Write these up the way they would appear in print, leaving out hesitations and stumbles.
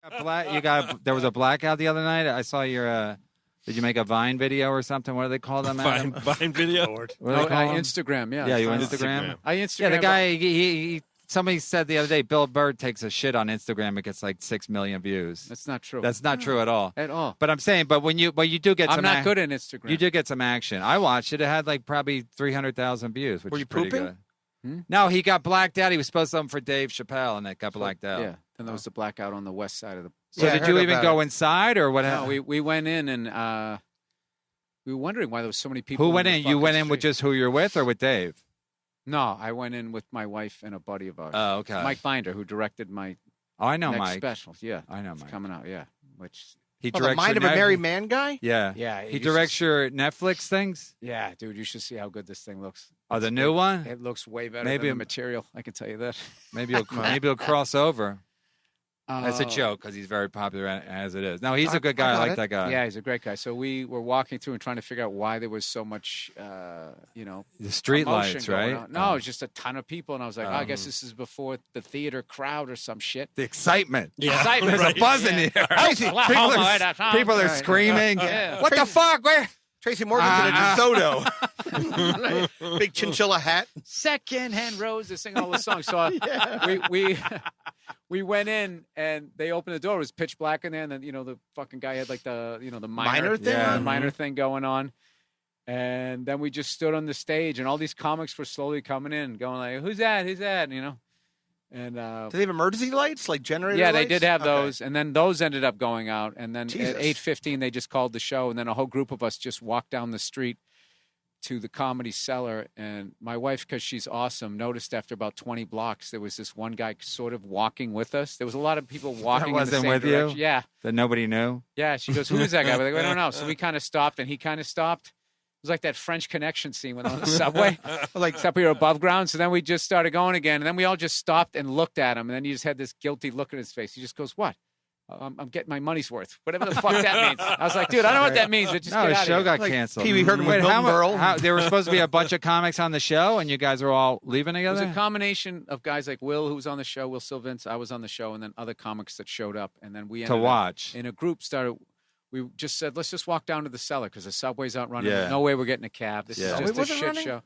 There was a blackout the other night. I saw your. Did you make a Vine video or something? What do they call them? Vine video? Instagram, yeah. Yeah, you Instagram? I Instagram. Yeah, the guy, somebody said the other day, Bill Burr takes a shit on Instagram. It gets like 6 million views. That's not true. That's not true at all. At all. But I'm saying, but you do get I'm some. I'm not good at Instagram. You do get some action. I watched it. It had like probably 300,000 views, which Were is you pretty pooping? good. No, he got blacked out. He was supposed to something for Dave Chappelle, and it got blacked out. Yeah. Then there was the blackout on the west side of the. So did you even go inside or what No, happened? we went in and we were wondering why there was so many people. Who went in? You went in with just who you're with or with Dave? No, I went in with my wife and a buddy of ours. Oh, okay. Mike Binder, who directed my I know next Mike. special. Yeah. I know It's Mike. coming out, yeah. Which He The directs Mind of your a Married Man guy? Yeah. Yeah. He directs your Netflix things? Yeah, dude, you should see how good this thing looks. Oh, the new one? It looks way better Maybe than the material, I can tell you that. Maybe he'll cross over. That's a joke because he's very popular as it is. No, he's a good guy. I like that guy. Yeah, he's a great guy. So we were walking through and trying to figure out why there was so much, The street commotion lights, going right? on. No, it was just a ton of people. And I was like, I guess this is before the theater crowd or some shit. The excitement. Yeah. Excitement. There's a buzz in here. People are screaming. Yeah. What the fuck? Where? Tracy Morgan's in a DeSoto. Big chinchilla hat. Secondhand roses, singing all the songs. So we went in and they opened the door. It was pitch black in there, and then the fucking guy had like the the Minor thing? the minor thing going on. And then we just stood on the stage, and all these comics were slowly coming in, going like, "Who's that? Who's that?" And Do they have emergency lights, like generator yeah, lights? they did have Okay. those, and then those ended up going out. And then Jesus. at 8:15, they just called the show, and then a whole group of us just walked down the street to the Comedy Cellar. And my wife, because she's awesome, noticed after about 20 blocks there was this one guy sort of walking with us. There was a lot of people walking in the wasn't same with you? direction. Yeah, That nobody knew? yeah. She goes, "Who is that guy?" We're like, "I don't know." So we kind of stopped, and he kind of stopped. It was like that French Connection scene when on the subway, like except we were above ground. So then we just started going again, and then we all just stopped and looked at him, and then he just had this guilty look in his face. He just goes, "What? I'm getting my money's worth, whatever the fuck that means." I was like, "Dude, I don't know what that means, but just No, get the out show of here." got canceled. Pee Wee Herman with Wait, Milton Berle. how there were supposed to be a bunch of comics on the show, and you guys were all leaving It was together? a combination of guys like Will, who was on the show, Will Sylvans, I was on the show, and then other comics that showed up, and then we ended To up watch. in a group started. We just said, let's just walk down to the cellar because the subway's out running. Yeah. There's no way we're getting a cab. This Yeah. is Oh, just it a wasn't shit running? show.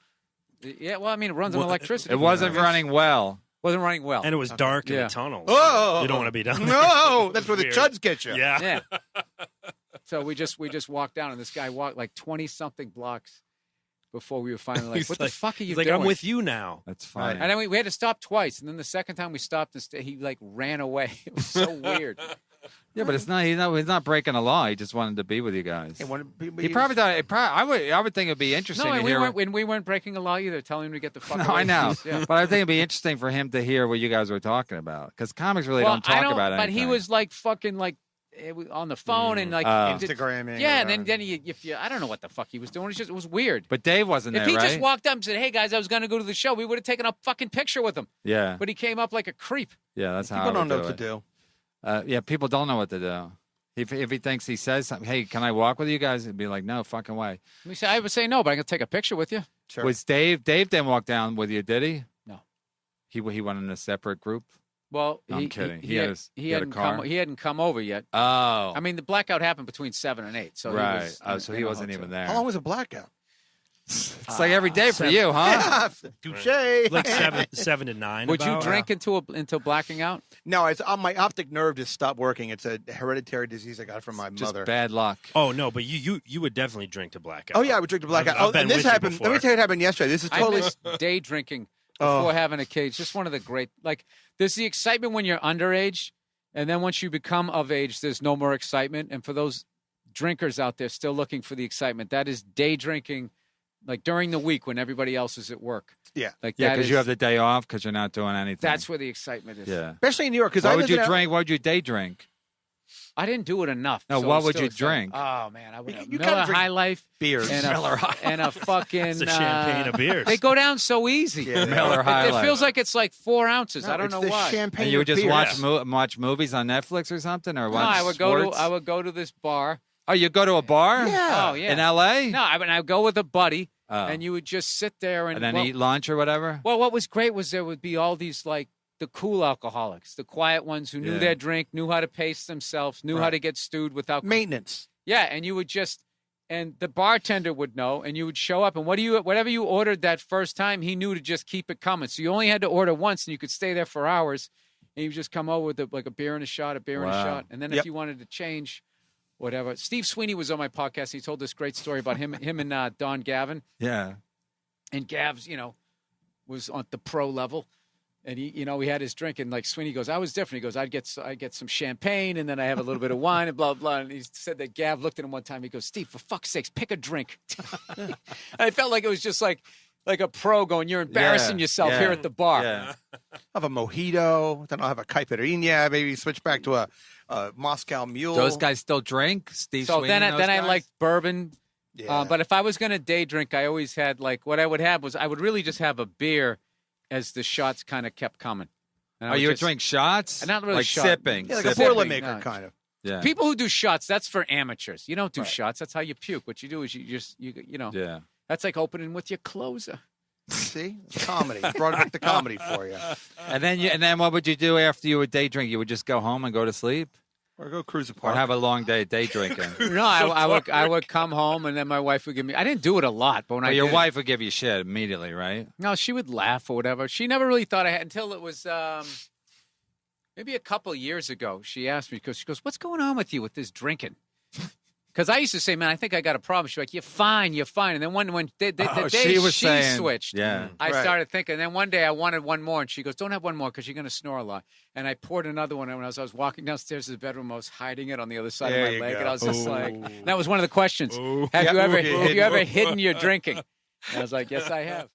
Yeah, well, I mean, it runs on electricity. It wasn't running well. Wasn't running well. And it was dark in Yeah. the tunnel. Oh! You don't want to be down there. No, that's where the Weird. chuds get you. Yeah. Yeah. So we just walked down, and this guy walked like 20-something blocks before we were finally like, He's "What like- the fuck are you He's like, doing?" I'm with you now. That's fine. And then we had to stop twice, and then the second time we stopped, he like ran away. It was so weird. Yeah, but it's not. He's not breaking a law. He just wanted to be with you guys. Hey, He probably thought. I would think it'd be interesting No, to and hear. we weren't breaking a law either, telling him to get the fuck No, away. I know, Yeah. but I think it'd be interesting for him to hear what you guys were talking about because comics really don't talk about it. But he was like fucking like on the phone and like Instagramming. Yeah, or- and then if you I don't know what the fuck he was doing. It was weird. But Dave wasn't If there, he right? just walked up and said, "Hey guys, I was going to go to the show," we would have taken a fucking picture with him. Yeah, But he came up like a creep. yeah, that's how People I don't would know do what to it. do. Yeah, people don't know what to do. If he thinks he says something, hey, can I walk with you guys? He'd be like, no fucking way. I would say no, but I can take a picture with you. Sure. Was Dave didn't walk down with you, did he? No. He went in a separate group? Well, No, I'm kidding. He had a hadn't car? he hadn't come over yet. Oh. I mean, the blackout happened between 7 and 8, so right. He was Oh, so he in a wasn't hotel. even there. How long was a blackout? It's like every day for you, huh? Yeah, touche. Like 7 to 9. Would you about. drink until blacking out? No, it's my optic nerve just stopped working. It's a hereditary disease I got from my Just mother. bad luck. Oh, no, but you would definitely drink to blackout. Oh yeah, I would drink the blackout. I've been and this with you happened. Let me before. tell you what happened yesterday. This is I totally. miss day drinking Oh. before having a kid. It's just one of the great, like, there's the excitement when you're underage, and then once you become of age, there's no more excitement. And for those drinkers out there still looking for the excitement, that is day drinking, like during the week when everybody else is at work. Yeah. Like Yeah, that because is- you have the day off because you're not doing anything. That's where the excitement is. yeah. Especially in New York, because What I would lived you in drink? What would you day drink? I didn't do it enough. No, so what it's would still you exciting. drink? Oh man, I would You have gotta Miller drink High Life beers. and Miller a fucking It's a champagne of beers. They go down so easy. Yeah, Miller High It Life. feels like it's like 4 ounces. No, I don't it's know the why. Champagne And you would just beers. watch movies on Netflix or something, or No, watch I would go sports? to this bar. Oh, you go to a bar? Yeah. Oh yeah. In L.A. No, I would go with a buddy, Oh. and you would just sit there and And then eat lunch or whatever. Well, what was great was there would be all these like the cool alcoholics, the quiet ones who knew their drink, knew how to pace themselves, knew how to get stewed without maintenance. Yeah, and you would and the bartender would know, and you would show up, and whatever you ordered that first time, he knew to just keep it coming. So you only had to order once, and you could stay there for hours, and you would just come over with like a beer and a shot, and then if you wanted to change, whatever. Steve Sweeney was on my podcast. He told this great story about him and Don Gavin. Yeah. And Gav's, was on the pro level. And he had his drink, and like Sweeney goes, I was different. He goes, I'd get some champagne, and then I have a little bit of wine, and blah, blah. And he said that Gav looked at him one time. He goes, Steve, for fuck's sakes, pick a drink. I felt like it was just like a pro going, you're embarrassing yourself here at the bar. Yeah. I'll have a mojito, then I'll have a caipirinha, maybe switch back to a Moscow Mule. Those guys still drink? Steve Sweeney, then those I guys? liked bourbon. Yeah. But if I was going to day drink, I always had what I would have was I would really just have a beer as the shots kind of kept coming. And I Oh, you would just drink shots? Not really like shot. sipping. Yeah, like a sipping. Boilermaker kind of. Yeah. People who do shots, that's for amateurs. You don't do Right. shots. That's how you puke. What you do is Yeah. that's like opening with your closer. See? It's comedy. Brought back the comedy for you. And then what would you do after you would day drink? You would just go home and go to sleep? Or go cruise a Or park. have a long day drinking? No, I would come home and then my wife would give me. I didn't do it a lot, but when I Your did, wife would give you shit immediately, right? no, she would laugh or whatever. She never really thought I had until it was maybe a couple of years ago. She asked me because she goes, "What's going on with you with this drinking?" Because I used to say, "Man, I think I got a problem." She's like, "You're fine, you're fine." And then when the day she switched, Yeah. I Right. started thinking. And then one day I wanted one more, and she goes, "Don't have one more because you're going to snore a lot." And I poured another one. And when I was walking downstairs to the bedroom, I was hiding it on the other side There of my you leg, go. and I was just like, that was one of the questions. Ooh. Have Yeah, you ever we'll get hidden. hidden your drinking? And I was like, yes, I have.